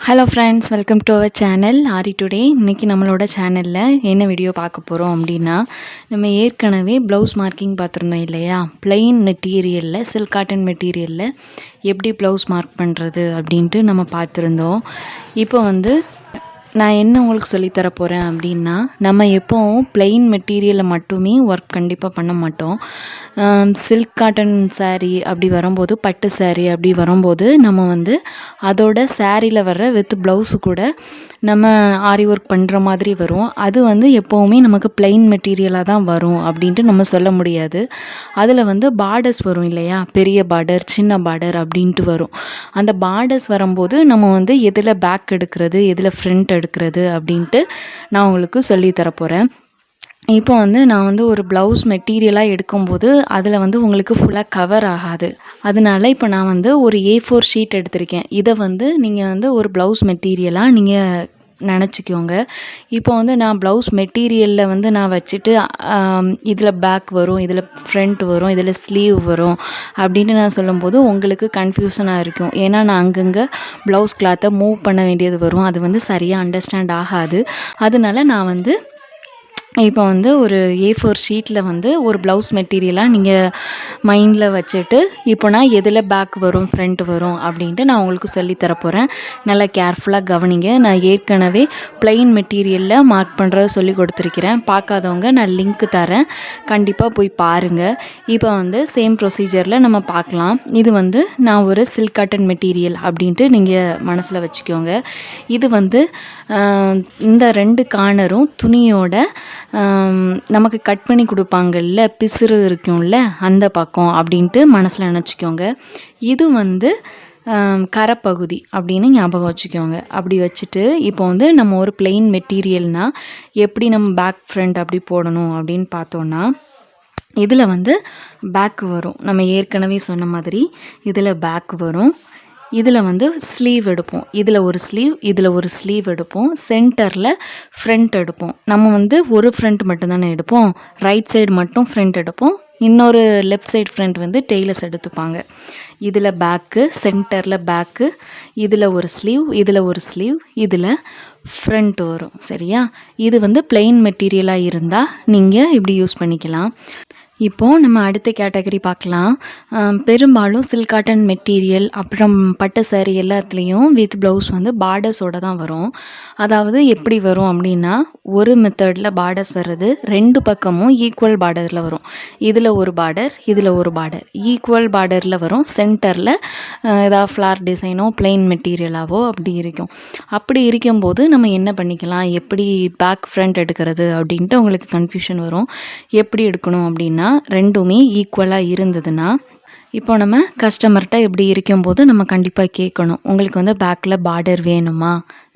Hello friends, welcome to our channel ஆரி today. இன்றைக்கி நம்மளோட சேனலில் என்ன வீடியோ பார்க்க போகிறோம் அப்படின்னா, நம்ம ஏற்கனவே ப்ளவுஸ் மார்க்கிங் பார்த்துருந்தோம் இல்லையா? ப்ளெயின் மெட்டீரியலில், சில்க் காட்டன் மெட்டீரியலில் எப்படி ப்ளவுஸ் மார்க் பண்ணுறது அப்படின்ட்டு நம்ம பார்த்துருந்தோம். இப்போ நான் என்ன உங்களுக்கு சொல்லித்தர போகிறேன் அப்படின்னா, நம்ம எப்போவும் ப்ளெயின் மெட்டீரியலில் மட்டுமே ஒர்க் கண்டிப்பாக பண்ண மாட்டோம். சில்க் காட்டன் சாரீ அப்படி வரும்போது, பட்டு சாரீ அப்படி வரும்போது நம்ம அதோட சாரியில் வர்ற வித் ப்ளவுஸு கூட நம்ம ஆரி ஒர்க் பண்ணுற மாதிரி வரும். அது எப்போவுமே நமக்கு ப்ளெயின் மெட்டீரியலாக தான் வரும் அப்படின்ட்டு நம்ம சொல்ல முடியாது. அதில் பார்டர்ஸ் வரும் இல்லையா? பெரிய பார்டர், சின்ன பார்டர் அப்படின்ட்டு வரும். அந்த பார்டர்ஸ் வரும்போது நம்ம எதில் பேக் எடுக்கிறது, எதில் ஃப்ரண்ட் எடுக்கிறது அப்படின்ட்டு நான் உங்களுக்கு சொல்லி தரப்போகிறேன். இப்போ நான் ஒரு ப்ளவுஸ் மெட்டீரியலாக எடுக்கும்போது அதில் உங்களுக்கு ஃபுல்லாக கவர் ஆகாது. அதனால இப்போ நான் ஒரு A4 ஷீட் எடுத்திருக்கேன். இதை நீங்கள் ஒரு ப்ளவுஸ் மெட்டீரியலாக நீங்கள் நினச்சிக்கோங்க. இப்போ நான் ப்ளவுஸ் மெட்டீரியலில் நான் வச்சுட்டு இதில் பேக் வரும், இதில் ஃப்ரண்ட் வரும், இதில் ஸ்லீவ் வரும் அப்படின்னு நான் சொல்லும்போது உங்களுக்கு கன்ஃபியூஷனாக இருக்கும். ஏன்னா நான் அங்கங்கே ப்ளவுஸ் கிளாத்தை மூவ் பண்ண வேண்டியது வரும். அது சரியாக அண்டர்ஸ்டாண்ட் ஆகாது. அதனால நான் இப்போ ஒரு A4 ஷீட்டில் ஒரு ப்ளவுஸ் மெட்டீரியலாக நீங்கள் மைண்டில் வச்சுட்டு, இப்போ நான் எதில் பேக் வரும், ஃப்ரண்ட் வரும் அப்படின்ட்டு நான் உங்களுக்கு சொல்லித்தரப்போகிறேன். நல்லா கேர்ஃபுல்லாக கவனிங்க. நான் ஏற்கனவே ப்ளெயின் மெட்டீரியலில் மார்க் பண்ணுறத சொல்லி கொடுத்துருக்கிறேன். பார்க்காதவங்க நான் லிங்க் தரேன், கண்டிப்பாக போய் பாருங்கள். இப்போ சேம் ப்ரொசீஜரில் நம்ம பார்க்கலாம். இது நான் ஒரு சில்க் காட்டன் மெட்டீரியல் அப்படின்ட்டு நீங்கள் மனசில் வச்சுக்கோங்க. இது இந்த 2 கார்னரும் துணியோட நமக்கு கட் பண்ணி கொடுப்பாங்கல்ல, பிசுறு இருக்கும்ல, அந்த பக்கம் அப்படின்ட்டு மனசில் நினச்சிக்கோங்க. இது கரைப்பகுதி அப்படின்னு ஞாபகம் வச்சுக்கோங்க. அப்படி வச்சுட்டு இப்போ நம்ம ஒரு ப்ளெயின் மெட்டீரியல்னால் எப்படி நம்ம பேக் ஃப்ரண்ட் அப்படி போடணும் அப்படின்னு பார்த்தோன்னா, இதில் பேக் வரும். நம்ம ஏற்கனவே சொன்ன மாதிரி இதில் பேக் வரும். இதில் ஸ்லீவ் எடுப்போம். இதில் ஒரு ஸ்லீவ், இதில் ஒரு ஸ்லீவ் எடுப்போம். சென்டரில் ஃப்ரண்ட் எடுப்போம். நம்ம ஒரு ஃப்ரண்ட் மட்டும்தானே எடுப்போம். ரைட் சைடு மட்டும் ஃப்ரண்ட் எடுப்போம். இன்னொரு லெஃப்ட் சைடு ஃப்ரண்ட் டெய்லர்ஸ் எடுத்துப்பாங்க. இதில் பேக்கு, சென்டரில் பேக்கு, இதில் ஒரு ஸ்லீவ், இதில் ஒரு ஸ்லீவ், இதில் ஃப்ரண்ட் வரும். சரியா? இது ப்ளெயின் மெட்டீரியலாக இருந்தால் நீங்கள் இப்படி யூஸ் பண்ணிக்கலாம். இப்போது நம்ம அடுத்த கேட்டகரி பார்க்கலாம். பெரும்பாலும் சில்க் காட்டன் மெட்டீரியல் அப்புறம் பட்டு சாரீ எல்லாத்துலேயும் வித் ப்ளவுஸ் பார்டர்ஸோடு தான் வரும். அதாவது எப்படி வரும் அப்படின்னா, ஒரு மெத்தடில் பார்டர்ஸ் வர்றது 2 பக்கமும் ஈக்குவல் பார்டரில் வரும். இதில் ஒரு பார்டர், இதில் ஒரு பார்டர், ஈக்குவல் பார்டரில் வரும். சென்டரில் ஏதாவது ஃப்ளார் டிசைனோ ப்ளெயின் மெட்டீரியலாவோ அப்படி இருக்கும். அப்படி இருக்கும்போது நம்ம என்ன பண்ணிக்கலாம், எப்படி பேக் ஃப்ரண்ட் எடுக்கிறது அப்படின்ட்டு உங்களுக்கு கன்ஃபியூஷன் வரும். எப்படி எடுக்கணும் அப்படின்னா, ரெண்டுமே ஈக்குவலாக இருந்ததுன்னா, இப்போ நம்ம கஸ்டமர்கிட்ட இப்படி இருக்கும்போது நம்ம கண்டிப்பாக கேட்கணும், உங்களுக்கு பேக்கில் பார்டர் வேணுமா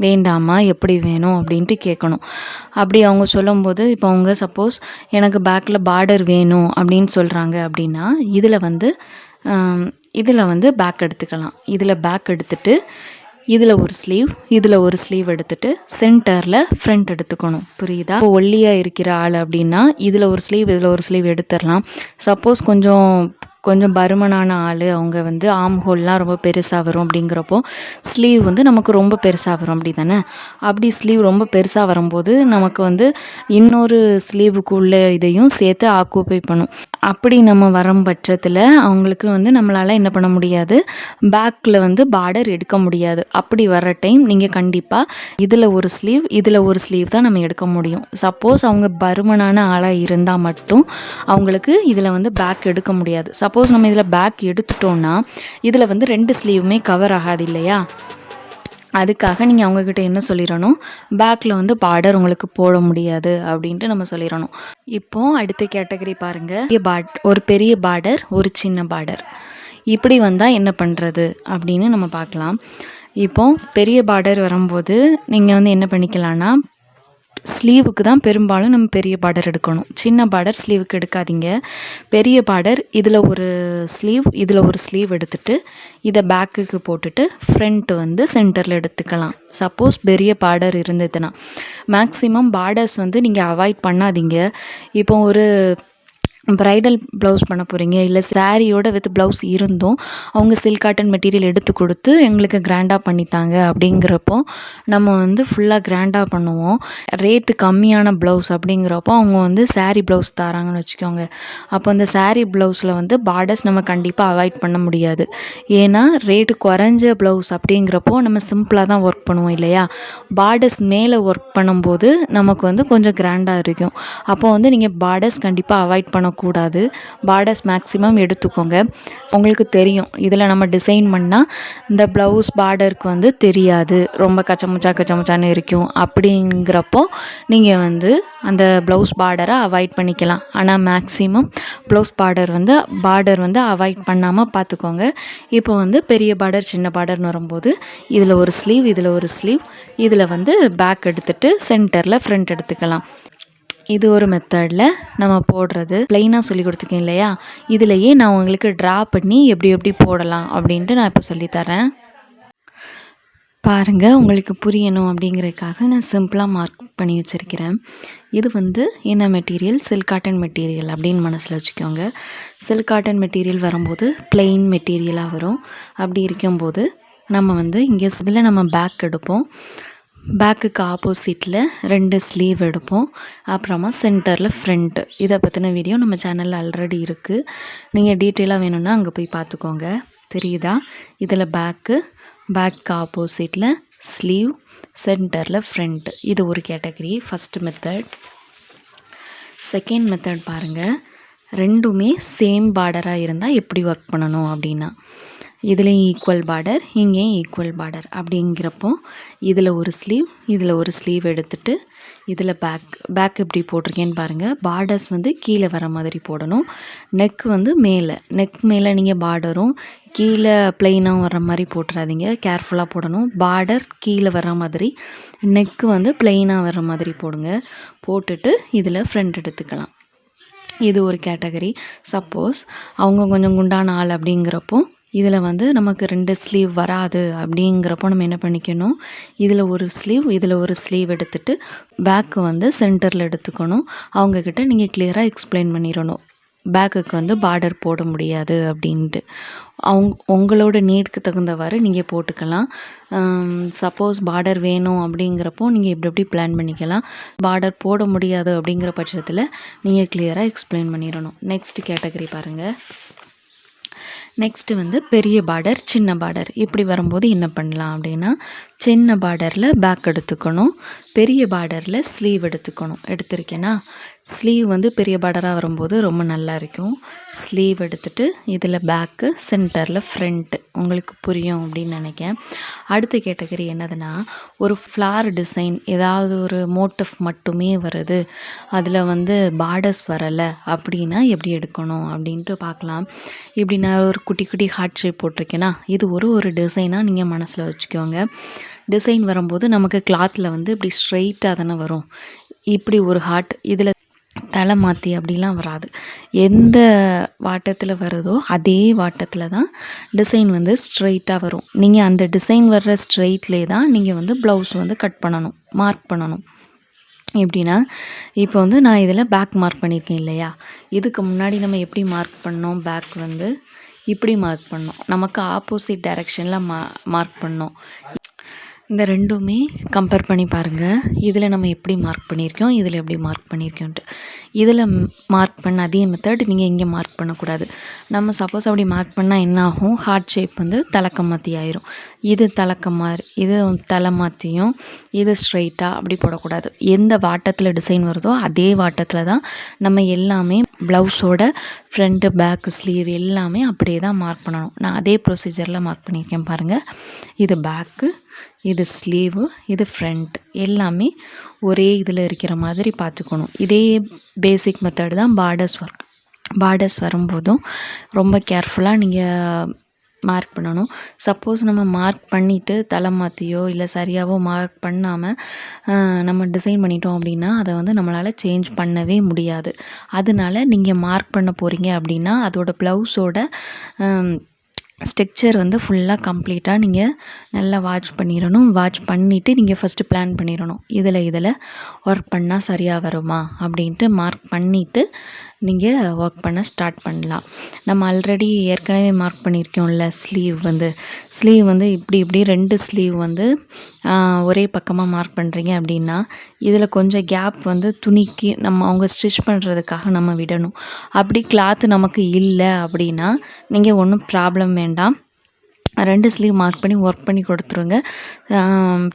வேண்டாமா, எப்படி வேணும் அப்படின்ட்டு கேட்கணும். அப்படி அவங்க சொல்லும்போது, இப்போ அவங்க சப்போஸ் எனக்கு பேக்கில் பார்டர் வேணும் அப்படின்னு சொல்கிறாங்க அப்படின்னா, இதில் பேக் எடுத்துக்கலாம். இதில் பேக் எடுத்துட்டு இதில் ஒரு ஸ்லீவ், இதில் ஒரு ஸ்லீவ் எடுத்துகிட்டு சென்டரில் ஃப்ரண்ட் எடுத்துக்கணும். புரியுதா? இப்போ ஒல்லியாக இருக்கிற ஆள் அப்படின்னா இதில் ஒரு ஸ்லீவ், இதில் ஒரு ஸ்லீவ் எடுத்துடலாம். சப்போஸ் கொஞ்சம் பருமனான ஆள், அவங்க ஆம் ஹோல்லாம் ரொம்ப பெருசாக வரும் அப்படிங்கிறப்போ ஸ்லீவ் நமக்கு ரொம்ப பெருசாக வரும். அப்படி தானே? அப்படி ஸ்லீவ் ரொம்ப பெருசாக வரும்போது நமக்கு இன்னொரு ஸ்லீவுக்குள்ளே இதையும் சேர்த்து ஆக்குப்பை பண்ணும். அப்படி நம்ம வரும் பட்சத்தில் அவங்களுக்கு நம்மளால் என்ன பண்ண முடியாது, பேக்கில் பார்டர் எடுக்க முடியாது. அப்படி வர்ற டைம் நீங்கள் கண்டிப்பாக இதில் ஒரு ஸ்லீவ், இதில் ஒரு ஸ்லீவ் தான் நம்ம எடுக்க முடியும். சப்போஸ் அவங்க பருமனான ஆளாக இருந்தால் மட்டும் அவங்களுக்கு இதில் பேக் எடுக்க முடியாது. சப்போஸ் நம்ம இதில் பேக் எடுத்துட்டோன்னா இதில் 2 ஸ்லீவுமே கவர் ஆகாது இல்லையா? அதுக்காக நீங்கள் அவங்கக்கிட்ட என்ன சொல்லிடணும், பேக்கில் பார்டர் உங்களுக்கு போட முடியாது அப்படின்ட்டு நம்ம சொல்லிடணும். இப்போது அடுத்த கேட்டகரி பாருங்கள். ஒரு பெரிய பார்டர், ஒரு சின்ன பார்டர், இப்படி வந்தால் என்ன பண்ணுறது அப்படின்னு நம்ம பார்க்கலாம். இப்போது பெரிய பார்டர் வரும்போது நீங்கள் என்ன பண்ணிக்கலான்னா, ஸ்லீவுக்கு தான் பெரும்பாலும் நம்ம பெரிய பார்டர் எடுக்கணும். சின்ன பார்டர் ஸ்லீவுக்கு எடுக்காதீங்க. பெரிய பார்டர் இதில் ஒரு ஸ்லீவ், இதில் ஒரு ஸ்லீவ் எடுத்துகிட்டு இதை பேக்குக்கு போட்டுட்டு ஃப்ரண்ட் சென்டரில் எடுத்துக்கலாம். சப்போஸ் பெரிய பார்டர் இருந்ததுன்னா மேக்ஸிமம் பார்டர்ஸ் நீங்கள் அவாய்ட் பண்ணாதீங்க. இப்போ ஒரு ப்ரைடல் ப்ளவுஸ் பண்ண போகிறீங்க, இல்லை சாரியோட வித் ப்ளவுஸ் இருந்தும் அவங்க சில்க் காட்டன் மெட்டீரியல் எடுத்து கொடுத்து எங்களுக்கு கிராண்டாக பண்ணித்தாங்க அப்படிங்கிறப்போ நம்ம வந்து ஃபுல்லாக கிராண்டாக பண்ணுவோம். ரேட்டு கம்மியான ப்ளவுஸ் அப்படிங்கிறப்போ அவங்க வந்து சாரீ ப்ளவுஸ் தராங்கன்னு வச்சுக்கோங்க. அப்போ அந்த சாரீ ப்ளவுஸில் வந்து பார்டர்ஸ் நம்ம கண்டிப்பாக அவாய்ட் பண்ண முடியாது. ஏன்னா ரேட்டு குறைஞ்ச ப்ளவுஸ் அப்படிங்கிறப்போ நம்ம சிம்பிளாக தான் ஒர்க் பண்ணுவோம் இல்லையா. பார்டர்ஸ் மேலே ஒர்க் பண்ணும்போது நமக்கு வந்து கொஞ்சம் கிராண்டாக இருக்கும். அப்போ வந்து நீங்கள் பார்டர்ஸ் கண்டிப்பாக அவாய்ட் பண்ணக்கூடாது. பார்டர்ஸ் மேக்ஸிமம் எடுத்துக்கோங்க. உங்களுக்கு தெரியும் இதில் நம்ம டிசைன் பண்ணால் இந்த ப்ளவுஸ் பார்டருக்கு வந்து தெரியாது, ரொம்ப கச்சமுச்சான்னு இருக்கும். அப்படிங்கிறப்போ நீங்கள் வந்து அந்த ப்ளவுஸ் பார்டரை அவாய்ட் பண்ணிக்கலாம். ஆனால் மேக்ஸிமம் ப்ளவுஸ் பார்டர் வந்து அவாய்ட் பண்ணாமல் பார்த்துக்கோங்க. இப்போ வந்து பெரிய பார்டர் சின்ன பார்டர்னு வரும்போது இதில் ஒரு ஸ்லீவ், இதில் ஒரு ஸ்லீவ், இதில் வந்து பேக் எடுத்துகிட்டு சென்டரில் ஃப்ரண்ட் எடுத்துக்கலாம். இது ஒரு மெத்தடில் நம்ம போடுறது. ப்ளைனாக சொல்லி கொடுத்துருக்கேன் இல்லையா, இதுலையே நான் உங்களுக்கு ட்ரா பண்ணி எப்படி போடலாம் அப்படின்ட்டு நான் இப்போ சொல்லித்தரேன். பாருங்கள், உங்களுக்கு புரியணும் அப்படிங்கிறதுக்காக நான் சிம்பிளாக மார்க் பண்ணி வச்சுருக்கிறேன். இது வந்து என்ன மெட்டீரியல், சில்க் காட்டன் மெட்டீரியல் அப்படின்னு மனசில் வச்சுக்கோங்க. சில்க் காட்டன் மெட்டீரியல் வரும்போது ப்ளைன் மெட்டீரியலாக வரும். அப்படி இருக்கும்போது நம்ம வந்து இங்கே இதில் நம்ம பேக் எடுப்போம். பேக்குக்கு ஆப்போசிட்டில் 2 ஸ்லீவ் எடுப்போம். அப்புறமா சென்டரில் ஃப்ரண்ட்டு. இதை பற்றின வீடியோ நம்ம சேனலில் ஆல்ரெடி இருக்குது. நீங்கள் டீட்டெயிலாக வேணும்னா அங்கே போய் பார்த்துக்கோங்க. தெரியுதா? இதில் பேக்கு ஆப்போசிட்டில் ஸ்லீவ், சென்டரில் ஃப்ரண்ட்டு. இது ஒரு category, first method. Second method பாருங்கள். ரெண்டுமே சேம் பார்டராக இருந்தால் எப்படி ஒர்க் பண்ணணும் அப்படின்னா, இதுலேயும் ஈக்குவல் பார்டர், இங்கேயும் ஈக்குவல் பார்டர். அப்படிங்கிறப்போ இதில் ஒரு ஸ்லீவ், இதில் ஒரு ஸ்லீவ் எடுத்துகிட்டு இதில் பேக் எப்படி போட்டிருக்கேன்னு பாருங்கள். பார்டர்ஸ் வந்து கீழே வர மாதிரி போடணும். நெக் வந்து நெக் மேலே நீங்கள் பார்டரும் கீழே ப்ளைனாக வர மாதிரி போட்டுறாதீங்க, கேர்ஃபுல்லாக போடணும். பார்டர் கீழே வர மாதிரி, நெக்கு வந்து ப்ளைனாக வர மாதிரி போடுங்க. போட்டுட்டு இதில் ஃப்ரண்ட் எடுத்துக்கலாம். இது ஒரு கேட்டகரி. சப்போஸ் அவங்க கொஞ்சம் குண்டான ஆள் அப்படிங்கிறப்போ இதில் வந்து நமக்கு 2 ஸ்லீவ் வராது. அப்படிங்கிறப்போ நம்ம என்ன பண்ணிக்கணும், இதில் ஒரு ஸ்லீவ், இதில் ஒரு ஸ்லீவ் எடுத்துகிட்டு பேக்கு வந்து சென்டரில் எடுத்துக்கணும். அவங்கக்கிட்ட நீங்கள் கிளியராக எக்ஸ்பிளைன் பண்ணிடணும், பேக்குக்கு வந்து பார்டர் போட முடியாது அப்படின்ட்டு. உங்களோட நீடுக்கு தகுந்தவாறு நீங்கள் போட்டுக்கலாம். சப்போஸ் பார்டர் வேணும் அப்படிங்கிறப்போ நீங்கள் எப்படி பிளான் பண்ணிக்கலாம். பார்டர் போட முடியாது அப்படிங்கிற பட்சத்தில் நீங்கள் கிளியராக எக்ஸ்பிளைன் பண்ணிடணும். நெக்ஸ்ட் கேட்டகரி பாருங்கள். நெக்ஸ்ட்டு வந்து பெரிய பார்டர், சின்ன பார்டர். இப்படி வரும்போது என்ன பண்ணலாம் அப்படின்னா, சின்ன பார்டரில் பேக் எடுத்துக்கணும், பெரிய பார்டரில் ஸ்லீவ் எடுத்திருக்கேன்னா ஸ்லீவ் வந்து பெரிய பார்டராக வரும்போது ரொம்ப நல்லா இருக்கும். ஸ்லீவ் எடுத்துகிட்டு இதில் பேக்கு, சென்டரில் ஃப்ரண்ட்டு. உங்களுக்கு புரியும் அப்படின்னு நினைக்கிறேன். அடுத்த கேட்டகரி என்னதுன்னா, ஒரு ஃப்ளார் டிசைன், ஏதாவது ஒரு மோட்டிஃப் மட்டுமே வருது, அதில் வந்து பார்டர்ஸ் வரலை அப்படின்னா எப்படி எடுக்கணும் அப்படின்ட்டு பார்க்கலாம். இப்படி நான் ஒரு குட்டி ஹார்ட் ஷேப் போட்டிருக்கேன்னா இது ஒரு டிசைனாக நீங்கள் மனசில் வச்சுக்கோங்க. டிசைன் வரும்போது நமக்கு கிளாத்தில் வந்து இப்படி ஸ்ட்ரெயிட்டாக தானே வரும். இப்படி ஒரு ஹார்ட், இதில் தலை மாற்றி அப்படிலாம் வராது. எந்த வாட்டத்தில் வருதோ அதே வாட்டத்தில் தான் டிசைன் வந்து ஸ்ட்ரெயிட்டாக வரும். நீங்கள் அந்த டிசைன் வர்ற ஸ்ட்ரெயிட்லே தான் நீங்கள் வந்து ப்ளவுஸ் வந்து கட் பண்ணணும், மார்க் பண்ணணும். எப்படின்னா, இப்போ வந்து நான் இதில் பேக் மார்க் பண்ணியிருக்கேன் இல்லையா, இதுக்கு முன்னாடி நம்ம எப்படி மார்க் பண்ணோம், பேக் வந்து இப்படி மார்க் பண்ணோம், நமக்கு ஆப்போசிட் டைரெக்ஷனில் மார்க் பண்ணோம். இந்த ரெண்டுமே கம்பேர் பண்ணி பாருங்கள். இதில் நம்ம எப்படி மார்க் பண்ணியிருக்கோம், இதில் எப்படி மார்க் பண்ணியிருக்கோன்ட்டு. இதில் மார்க் பண்ண அதே மெத்தட் நீங்கள் இங்கே மார்க் பண்ணக்கூடாது. நம்ம சப்போஸ் அப்படி மார்க் பண்ணால் என்ன ஆகும், ஹார்ட் ஷேப் வந்து தலக்க மாற்றி ஆயிரும். இது இது தலை மாற்றியும், இது ஸ்ட்ரைட்டாக அப்படி போடக்கூடாது. எந்த வாட்டத்தில் டிசைன் வருதோ அதே வாட்டத்தில் தான் நம்ம எல்லாமே ப்ளவுஸோட ஃப்ரண்ட்டு, பேக்கு, ஸ்லீவ் எல்லாமே அப்படியே தான் மார்க் பண்ணணும். நான் அதே ப்ரொசீஜரில் மார்க் பண்ணியிருக்கேன் பாருங்கள். இது பேக்கு, இது ஸ்லீவு, இது ஃப்ரண்ட், எல்லாமே ஒரே இதில் இருக்கிற மாதிரி பார்த்துக்கணும். இதே பேசிக் மெத்தட் தான் பார்டர்ஸ் வரும்போதும் ரொம்ப கேர்ஃபுல்லாக நீங்கள் மார்க் பண்ணணும். சப்போஸ் நம்ம மார்க் பண்ணிவிட்டு தலை மாற்றியோ இல்லை சரியாகவோ மார்க் பண்ணாமல் நம்ம டிசைன் பண்ணிட்டோம் அப்படின்னா அதை வந்து நம்மளால் சேஞ்ச் பண்ணவே முடியாது. அதனால நீங்கள் மார்க் பண்ண போகிறீங்க அப்படின்னா அதோட ப்ளவுஸோட ஸ்ட்ரக்சர் வந்து ஃபுல்லாக கம்ப்ளீட்டாக நீங்கள் நல்லா வாட்ச் பண்ணிடணும். வாட்ச் பண்ணிவிட்டு நீங்கள் ஃபஸ்ட்டு பிளான் பண்ணிடணும், இதில் ஒர்க் பண்ணால் சரியாக வருமா அப்படின்ட்டு மார்க் பண்ணிவிட்டு நீங்கள் ஒர்க் பண்ண ஸ்டார்ட் பண்ணலாம். நம்ம ஆல்ரெடி ஏற்கனவே மார்க் பண்ணியிருக்கோம்ல ஸ்லீவ் வந்து இப்படி 2 ஸ்லீவ் வந்து ஒரே பக்கமாக மார்க் பண்ணுறீங்க அப்படின்னா இதில் கொஞ்சம் கேப் வந்து துணிக்கு அவங்க ஸ்டிச் பண்ணுறதுக்காக நம்ம விடணும். அப்படி கிளாத்து நமக்கு இல்லை அப்படின்னா நீங்கள் ஒன்றும் ப்ராப்ளம் வேண்டாம். 2 ஸ்லீவ் மார்க் பண்ணி ஒர்க் பண்ணி கொடுத்துருங்க.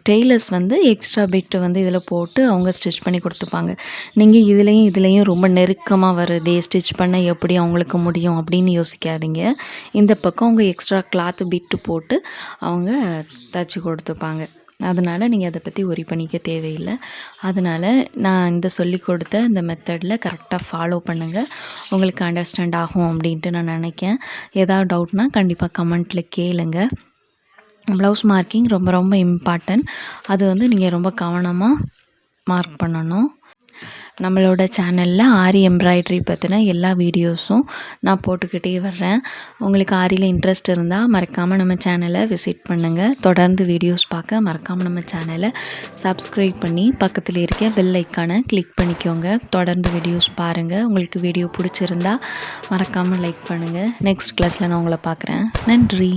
டெய்லர்ஸ் வந்து எக்ஸ்ட்ரா பிட்டு வந்து இதில் போட்டு அவங்க ஸ்டிச் பண்ணி கொடுத்துப்பாங்க. நீங்கள் இதுலேயும் ரொம்ப நெருக்கமாக வருதே ஸ்டிச் பண்ண எப்படி அவங்களுக்கு முடியும் அப்படின்னு யோசிக்காதீங்க. இந்த பக்கம் அவங்க எக்ஸ்ட்ரா கிளாத்து பிட்டு போட்டு அவங்க தச்சு கொடுத்துப்பாங்க. அதனால் நீங்கள் அதை பற்றி ஒரி பண்ணிக்க தேவையில்லை. அதனால் நான் இந்த சொல்லி கொடுத்த இந்த மெத்தடில் கரெக்டாக ஃபாலோ பண்ணுங்கள். உங்களுக்கு அண்டர்ஸ்டாண்ட் ஆகும் அப்படின்ட்டு நான் நினைக்கிறேன். ஏதாவது டவுட்னால் கண்டிப்பாக கமெண்ட்டில் கேளுங்க. ப்ளவுஸ் மார்க்கிங் ரொம்ப ரொம்ப இம்பார்ட்டன்ட். அது வந்து நீங்கள் ரொம்ப கவனமாக மார்க் பண்ணணும். நம்மளோட சேனலில் ஆரி எம்ப்ராய்டரி பற்றின எல்லா வீடியோஸும் நான் போட்டுக்கிட்டே வர்றேன். உங்களுக்கு ஆரியில் இன்ட்ரெஸ்ட் இருந்தால் மறக்காமல் நம்ம சேனலை விசிட் பண்ணுங்கள். தொடர்ந்து வீடியோஸ் பார்க்க மறக்காமல் நம்ம சேனலை சப்ஸ்கிரைப் பண்ணி பக்கத்தில் இருக்க பெல் ஐக்கானை கிளிக் பண்ணிக்கோங்க. தொடர்ந்து வீடியோஸ் பாருங்கள். உங்களுக்கு வீடியோ பிடிச்சிருந்தா மறக்காமல் லைக் பண்ணுங்கள். நெக்ஸ்ட் கிளாஸில் நான் உங்களை பார்க்குறேன். நன்றி.